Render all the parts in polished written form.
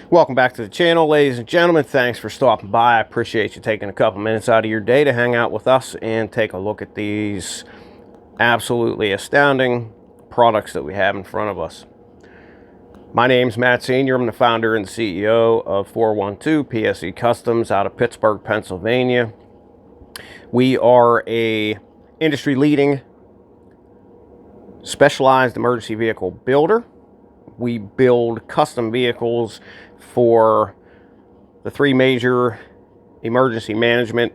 Welcome back to the channel, ladies and gentlemen. Thanks for stopping by. I appreciate you taking a couple minutes out of your day to hang out with us and take a look at these absolutely astounding products that we have in front of us. My name's Matt Sr. I'm the founder and CEO of 412 PSE Customs out of Pittsburgh, Pennsylvania. We are a industry-leading specialized emergency vehicle builder. We build custom vehicles for the three major emergency management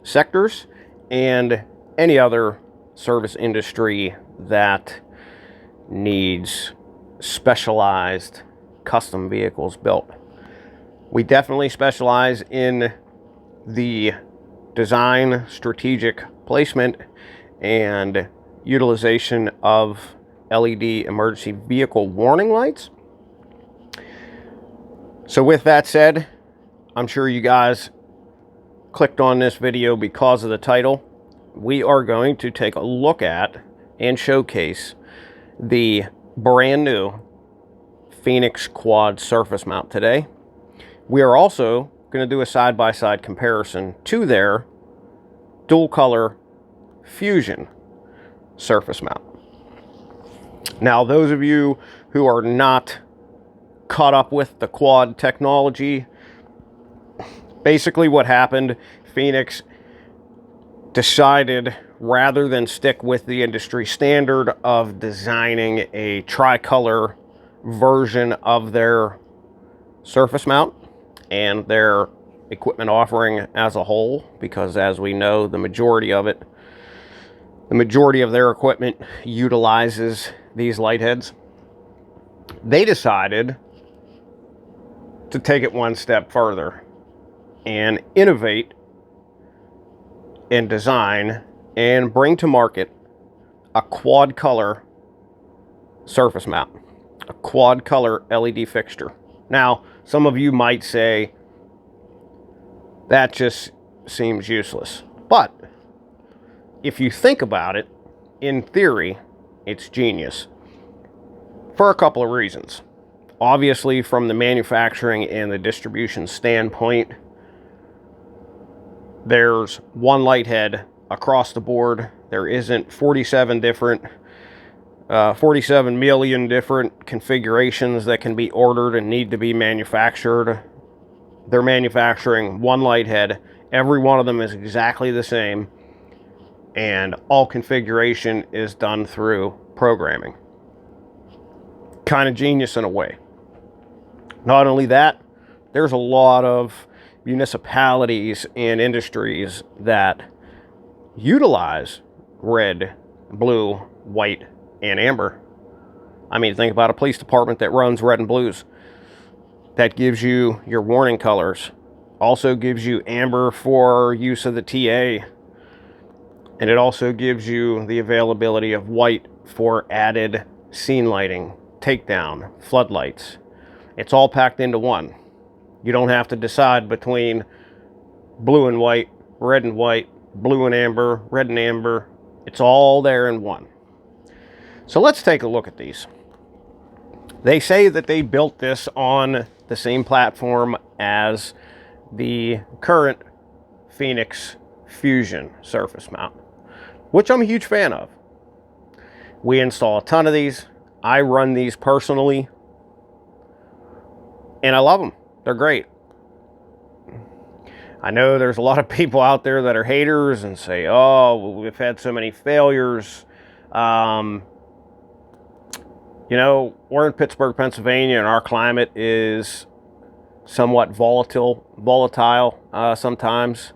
sectors and any other service industry that needs specialized custom vehicles built. We definitely specialize in the design, strategic placement, and utilization of LED emergency vehicle warning lights. So with that said, I'm sure you guys clicked on this video because of the title. We are going to take a look at and showcase the brand new Feniex quad surface mount today. We are also going to do a side-by-side comparison to their dual color fusion surface mount. Now, those of you who are not caught up with the quad technology, basically what happened, Feniex decided, rather than stick with the industry standard of designing a tricolor version of their surface mount and their equipment offering as a whole, because as we know, the majority of their equipment utilizes these light heads. They decided to take it one step further and innovate and design and bring to market a quad color surface mount, a quad color LED fixture. Now, some of you might say that just seems useless, but if you think about it, in theory, it's genius for a couple of reasons. Obviously, from the manufacturing and the distribution standpoint, there's one light head across the board. There isn't 47 million different configurations that can be ordered and need to be manufactured. They're manufacturing one light head. Every one of them is exactly the same, and all configuration is done through programming. Kind of genius in a way. Not only that, there's a lot of municipalities and industries that utilize red, blue, white, and amber. I mean, think about a police department that runs red and blues. That gives you your warning colors. Also gives you amber for use of the TA. And it also gives you the availability of white for added scene lighting, takedown, floodlights. It's all packed into one. You don't have to decide between blue and white, red and white, blue and amber, red and amber. It's all there in one. So let's take a look at these. They say that they built this on the same platform as the current Feniex Fusion surface mount, which I'm a huge fan of. We install a ton of these. I run these personally, and I love them. They're great. I know there's a lot of people out there that are haters and say, oh, we've had so many failures. You know, we're in Pittsburgh, Pennsylvania, and our climate is somewhat volatile sometimes.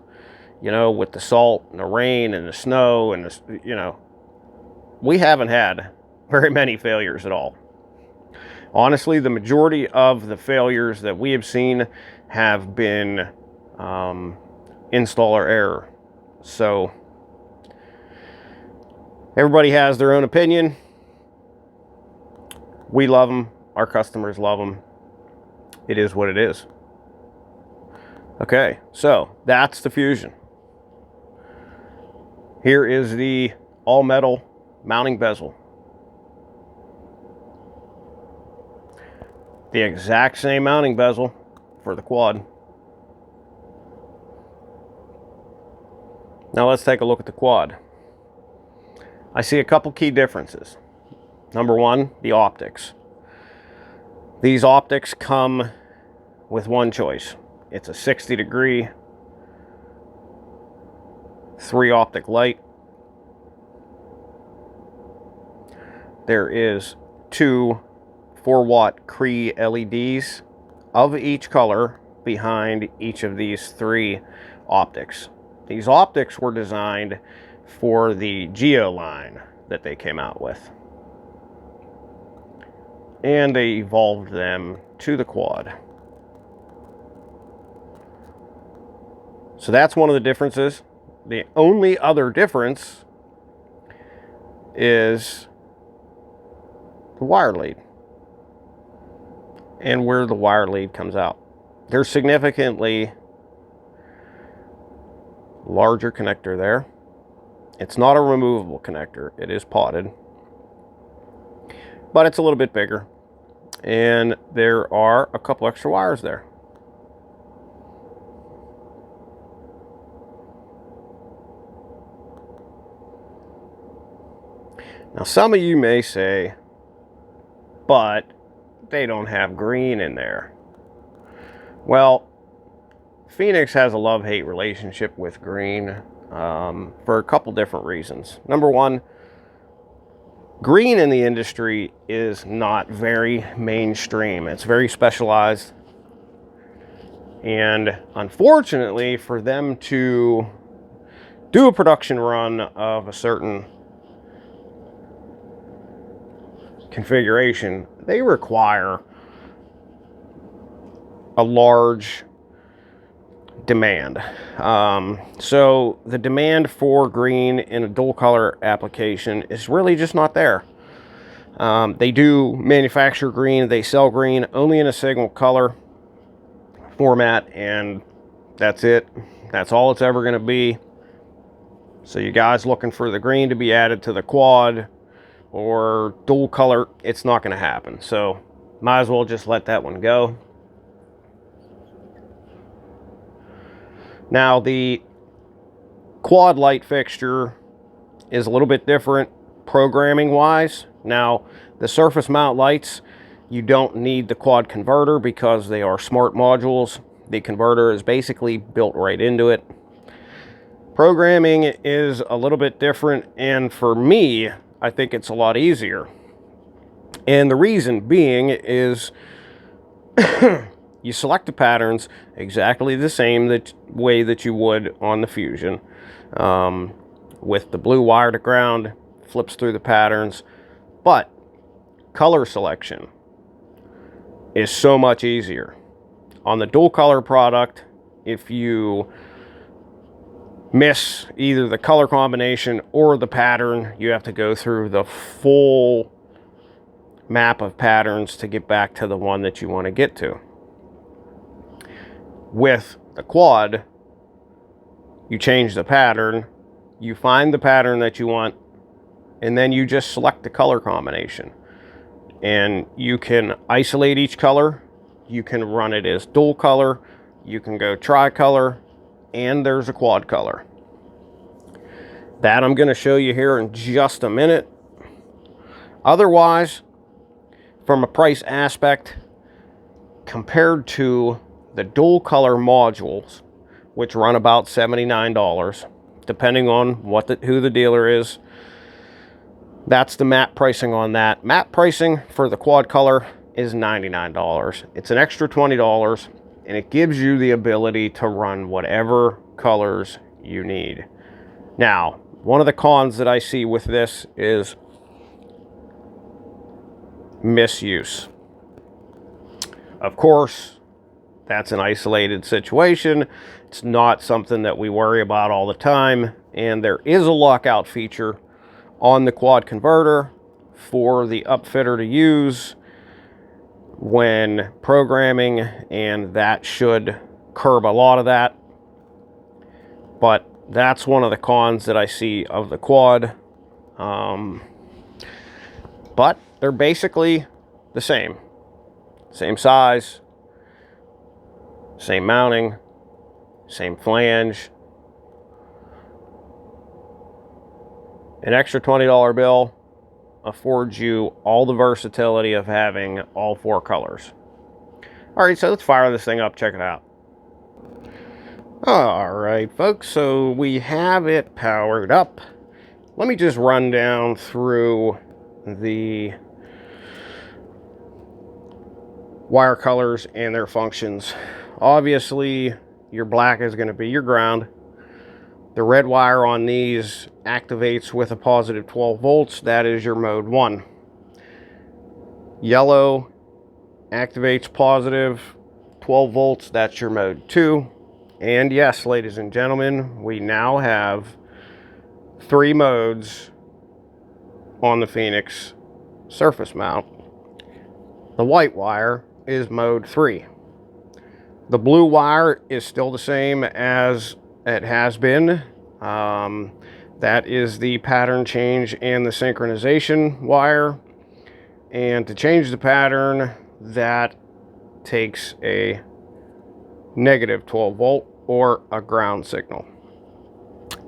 You know, with the salt and the rain and the snow and the, you know, we haven't had very many failures at all. Honestly, the majority of the failures that we have seen have been installer error. So everybody has their own opinion. We love them. Our customers love them. It is what it is. Okay, so that's the Fusion. Here is the all-metal mounting bezel. The exact same mounting bezel for the quad. Now let's take a look at the quad. I see a couple key differences. Number one, the optics. These optics come with one choice. It's a 60-degree 3-optic light. There is 2 4-watt Cree LEDs of each color behind each of these 3 optics. These optics were designed for the Geo line that they came out with, and they evolved them to the quad. So that's one of the differences. The only other difference is the wire lead and where the wire lead comes out. There's significantly larger connector there. It's not a removable connector. It is potted, but it's a little bit bigger, and there are a couple extra wires there. Now, some of you may say, but they don't have green in there. Well, Feniex has a love-hate relationship with green for a couple different reasons. Number one, green in the industry is not very mainstream. It's very specialized. And unfortunately, for them to do a production run of a certain configuration, they require a large demand. So the demand for green in a dual color application is really just not there. They do manufacture green, they sell green only in a single color format, and that's it. That's all it's ever going to be. So you guys looking for the green to be added to the quad or dual color, it's not going to happen. So might as well just let that one go. Now, the quad light fixture is a little bit different programming wise. Now, the surface mount lights, you don't need the quad converter because they are smart modules. The converter is basically built right into it. Programming is a little bit different, and for me, I think it's a lot easier. And the reason being is you select the patterns exactly the same way that you would on the Fusion. With the blue wire to ground, flips through the patterns, but color selection is so much easier. On the dual color product, if you miss either the color combination or the pattern, you have to go through the full map of patterns to get back to the one that you want to get to. With the quad, you change the pattern, you find the pattern that you want, and then you just select the color combination. And you can isolate each color, you can run it as dual color, you can go tricolor, and there's a quad color. That I'm going to show you here in just a minute. Otherwise, from a price aspect, compared to the dual color modules, which run about $79, depending on who the dealer is, that's the map pricing on that. Map pricing for the quad color is $99. It's an extra $20, and it gives you the ability to run whatever colors you need. Now, one of the cons that I see with this is misuse. Of course, that's an isolated situation. It's not something that we worry about all the time, and there is a lockout feature on the quad converter for the upfitter to use when programming, and that should curb a lot of that. But that's one of the cons that I see of the quad. But they're basically the same. Same size, same mounting, same flange. An extra $20 bill affords you all the versatility of having all 4 colors. All right, so let's fire this thing up, check it out. All right, folks, so we have it powered up. Let me just run down through the wire colors and their functions. Obviously, your black is going to be your ground. The red wire on these activates with a positive 12 volts. That is your mode 1. Yellow activates positive 12 volts. That's your mode 2. And yes, ladies and gentlemen, we now have 3 modes on the Feniex surface mount. The white wire is mode 3. The blue wire is still the same as it has been. That is the pattern change and the synchronization wire. And to change the pattern, that takes a negative 12 volt or a ground signal.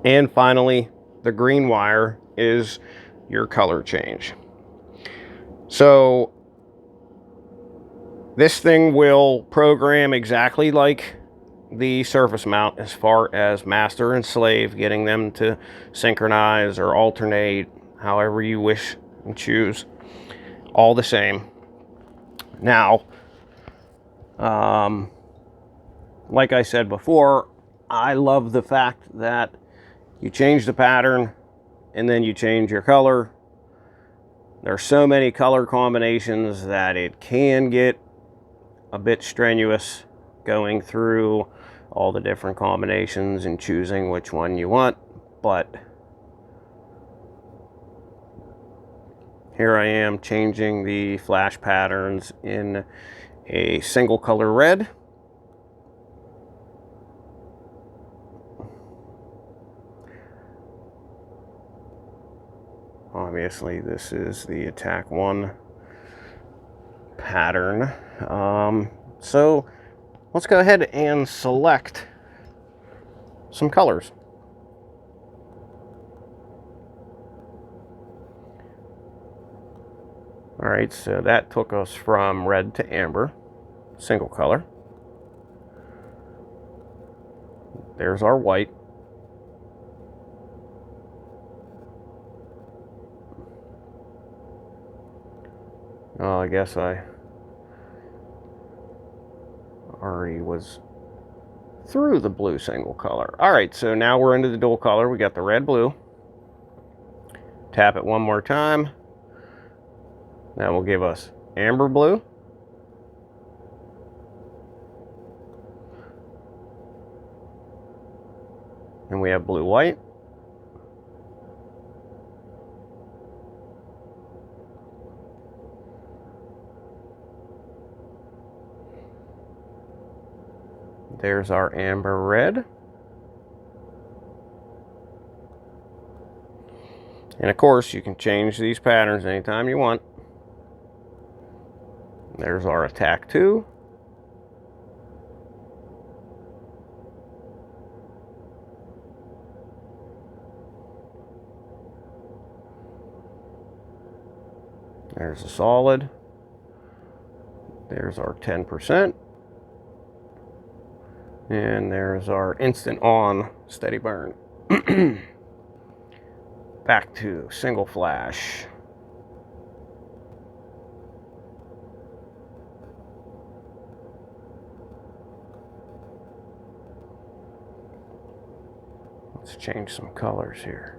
And finally, the green wire is your color change. So this thing will program exactly like the surface mount as far as master and slave, getting them to synchronize or alternate, however you wish and choose, all the same. Now, like I said before, I love the fact that you change the pattern and then you change your color. There's so many color combinations that it can get a bit strenuous going through all the different combinations and choosing which one you want. But here I am changing the flash patterns in a single color red. Obviously, this is the attack 1 pattern. So let's go ahead and select some colors. All right, so that took us from red to amber, single color. There's our white. Oh, I guess I already was through the blue single color. All right, so now we're into the dual color. We got the red, blue. Tap it one more time. That will give us amber blue. And we have blue white. There's our amber red. And of course, you can change these patterns anytime you want. There's our attack 2. There's a solid. There's our 10%. And there's our instant on steady burn. Back to single flash. Let's change some colors here.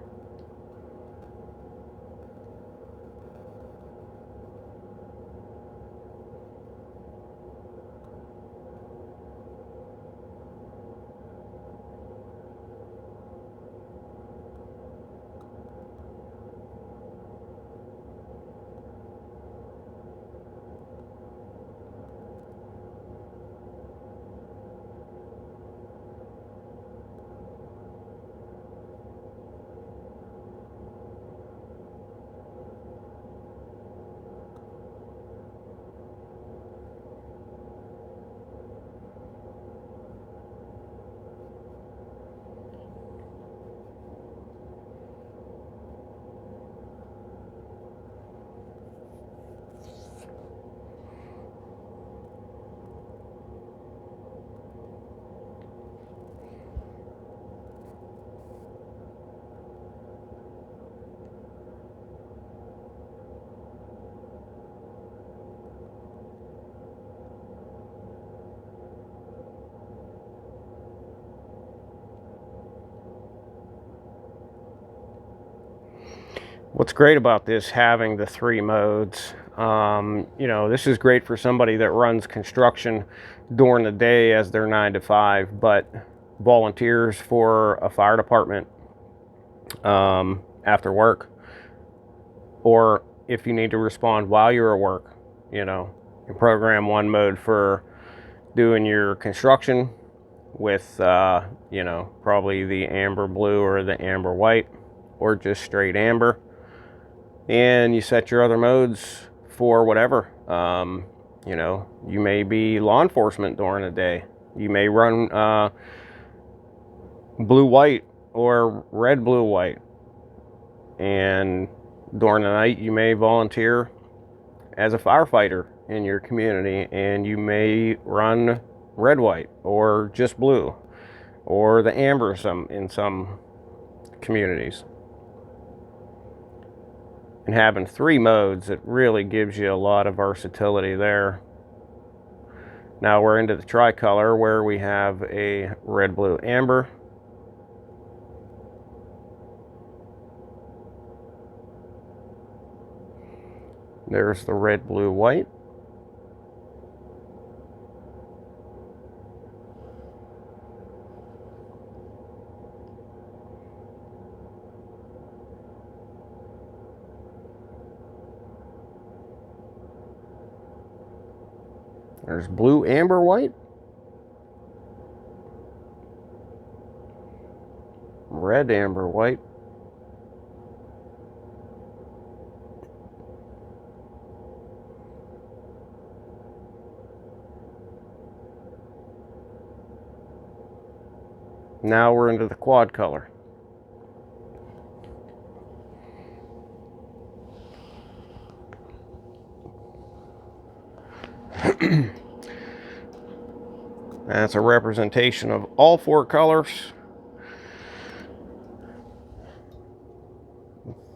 What's great about this having the 3 modes, you know, this is great for somebody that runs construction during the day as their 9 to 5, but volunteers for a fire department after work, or if you need to respond while you're at work, you know, you program one mode for doing your construction with, you know, probably the amber blue or the amber white, or just straight amber. And you set your other modes for whatever. You know, you may be law enforcement during the day. You may run blue-white or red-blue-white. And during the night, you may volunteer as a firefighter in your community, and you may run red-white or just blue or the amber in some communities. And having 3 modes, it really gives you a lot of versatility there. Now we're into the tricolor, where we have a red, blue, amber. There's the red, blue, white. There's blue, amber, white. Red, amber, white. Now we're into the quad color. That's a representation of all 4 colors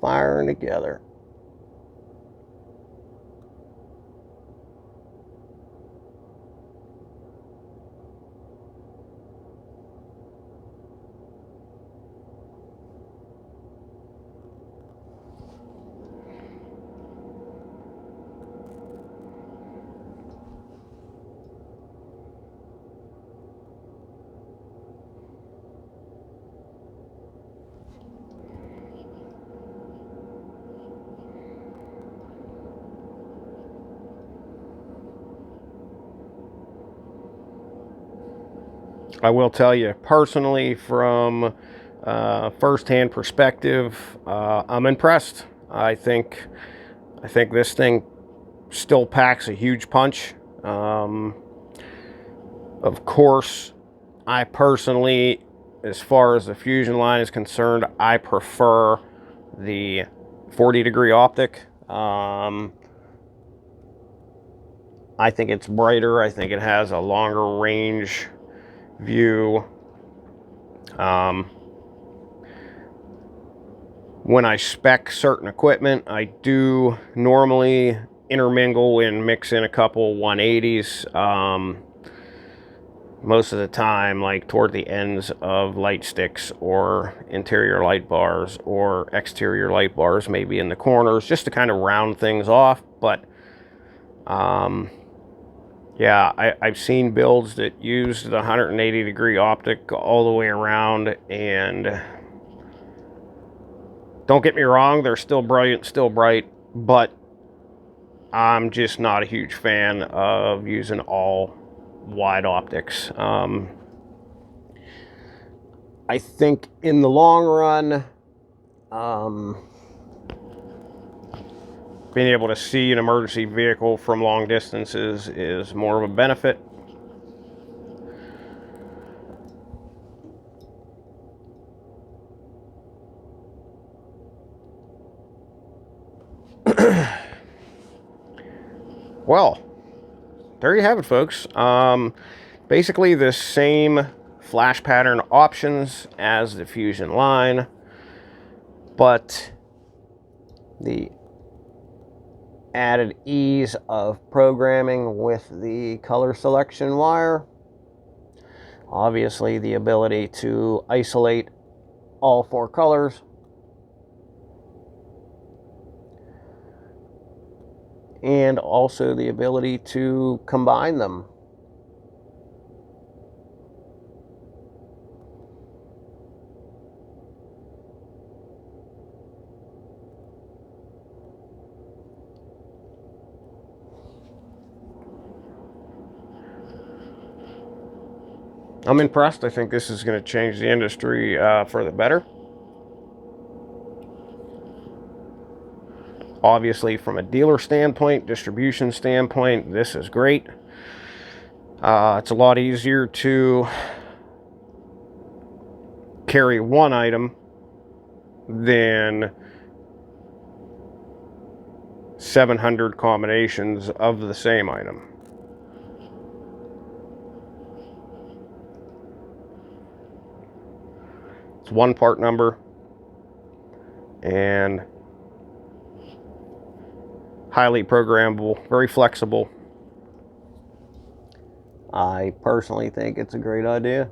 firing together. I will tell you personally, from first-hand perspective, I'm impressed. I think this thing still packs a huge punch. Of course, I personally, as far as the Fusion line is concerned, I prefer the 40-degree optic. I think it's brighter. I think it has a longer range view. When I spec certain equipment, I do normally intermingle and mix in a couple 180s. Most of the time, like toward the ends of light sticks or interior light bars or exterior light bars, maybe in the corners, just to kind of round things off. But yeah, I've seen builds that use the 180-degree optic all the way around, and don't get me wrong, they're still brilliant, still bright, but I'm just not a huge fan of using all wide optics. I think in the long run, being able to see an emergency vehicle from long distances is more of a benefit. Well, there you have it, folks. Basically the same flash pattern options as the Fusion line, but the added ease of programming with the color selection wire. Obviously, the ability to isolate all 4 colors. and also the ability to combine them. I'm impressed. I think this is going to change the industry for the better. Obviously, from a dealer standpoint, distribution standpoint, this is great. It's a lot easier to carry one item than 700 combinations of the same item. It's one part number and highly programmable, very flexible. I personally think it's a great idea.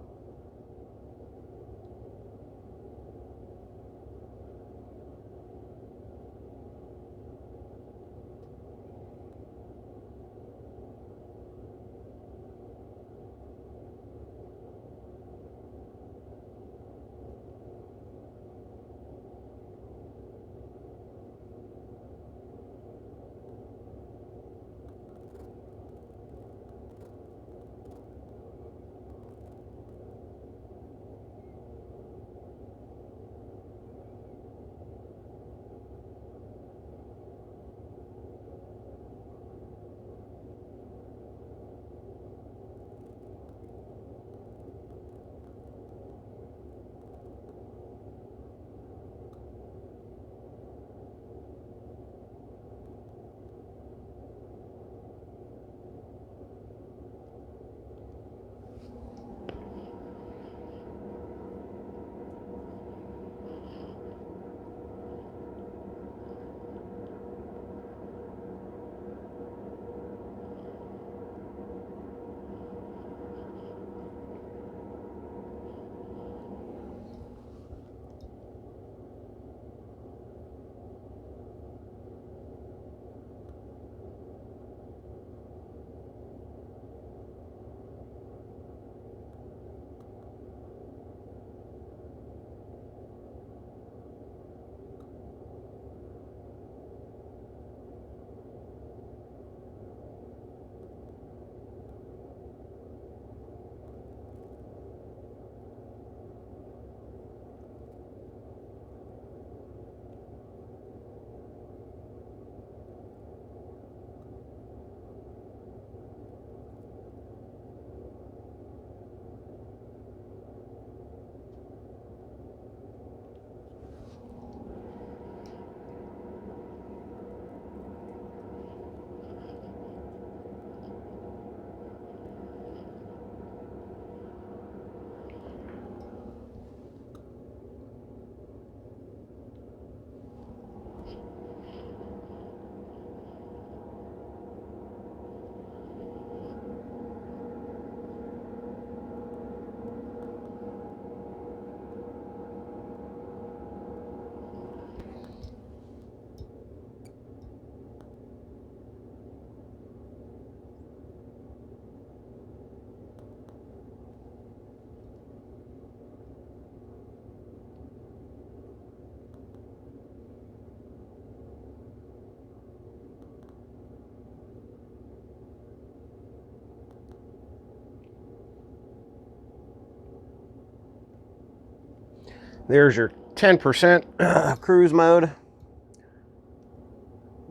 There's your 10% cruise mode.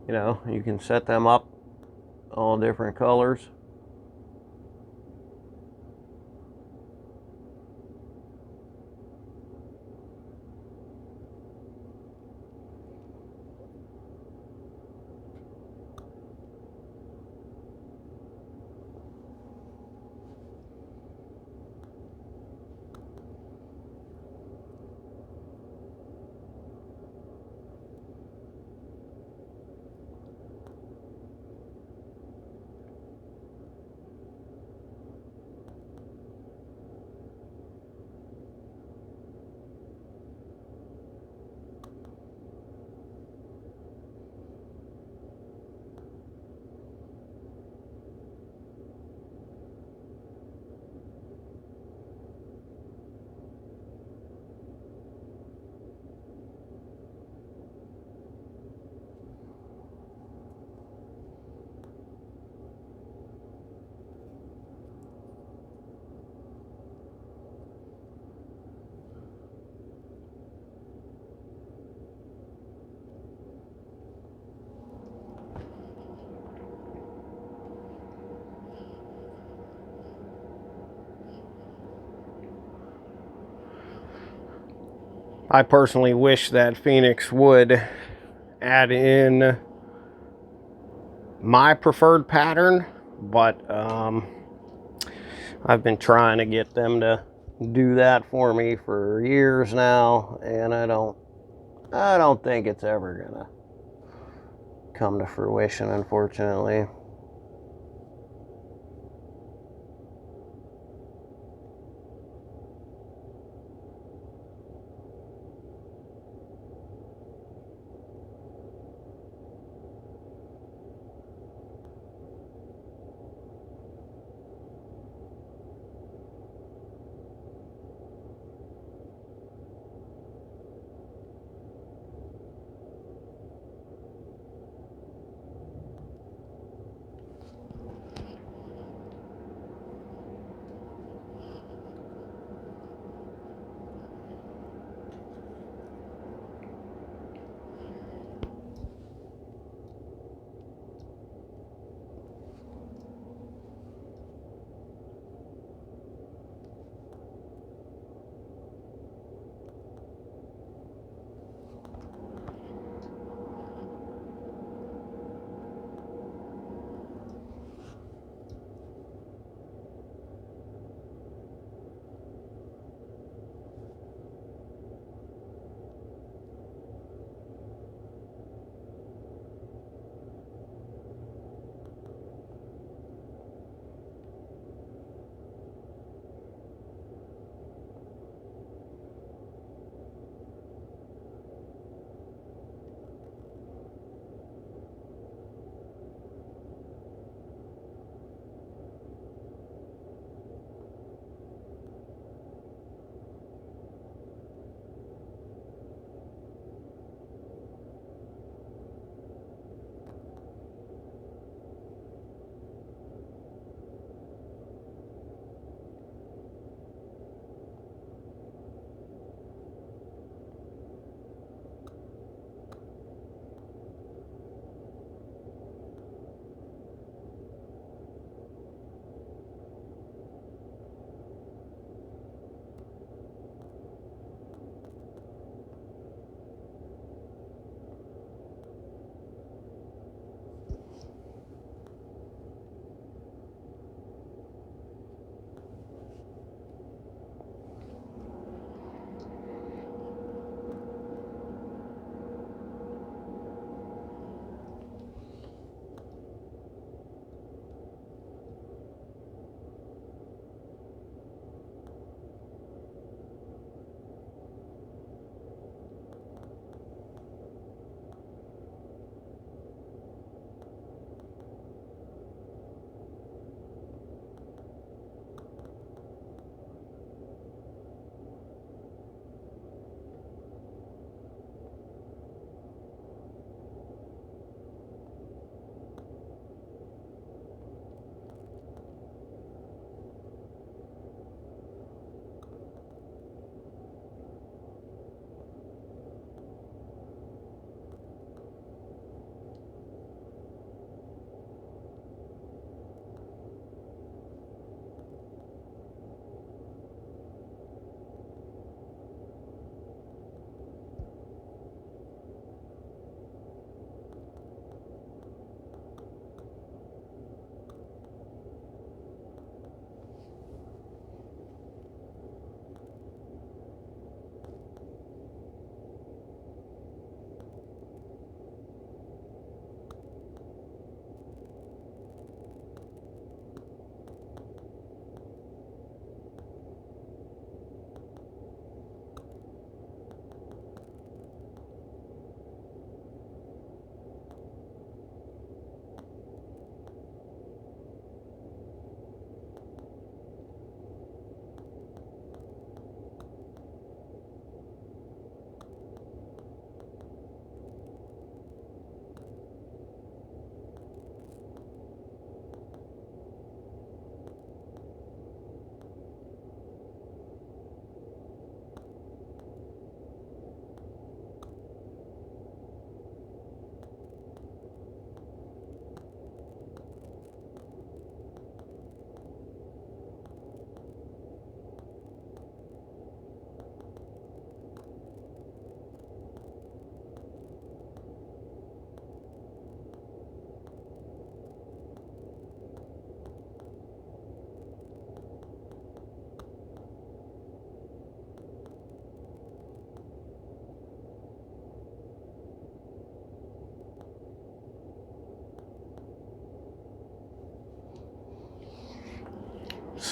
You know, you can set them up all different colors. I personally wish that Feniex would add in my preferred pattern, but I've been trying to get them to do that for me for years now, and I don't think it's ever gonna come to fruition, unfortunately.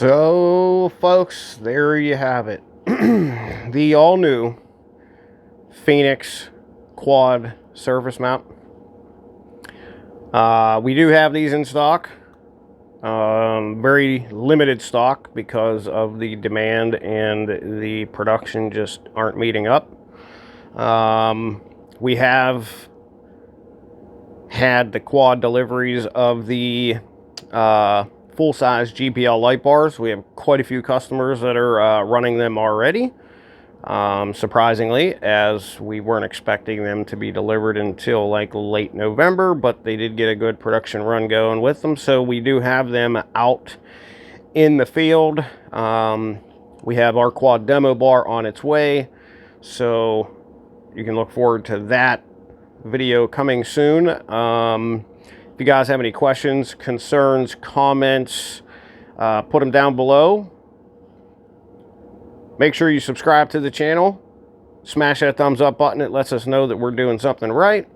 So, folks, there you have it. The all-new Feniex quad surface mount. We do have these in stock. Very limited stock because of the demand and the production just aren't meeting up. We have had the quad deliveries of the full-size GPL light bars. We have quite a few customers that are running them already. Surprisingly, as we weren't expecting them to be delivered until like late November, but they did get a good production run going with them, so we do have them out in the field. We have our quad demo bar on its way, so you can look forward to that video coming soon. If you guys have any questions, concerns, comments, put them down below. Make sure you subscribe to the channel. Smash that thumbs up button. It lets us know that we're doing something right.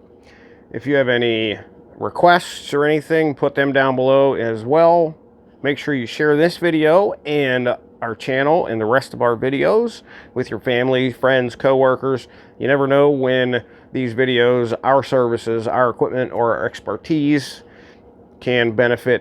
If you have any requests or anything, put them down below as well. Make sure you share this video and our channel and the rest of our videos with your family, friends, co-workers. You never know when these videos, our services, our equipment, or our expertise can benefit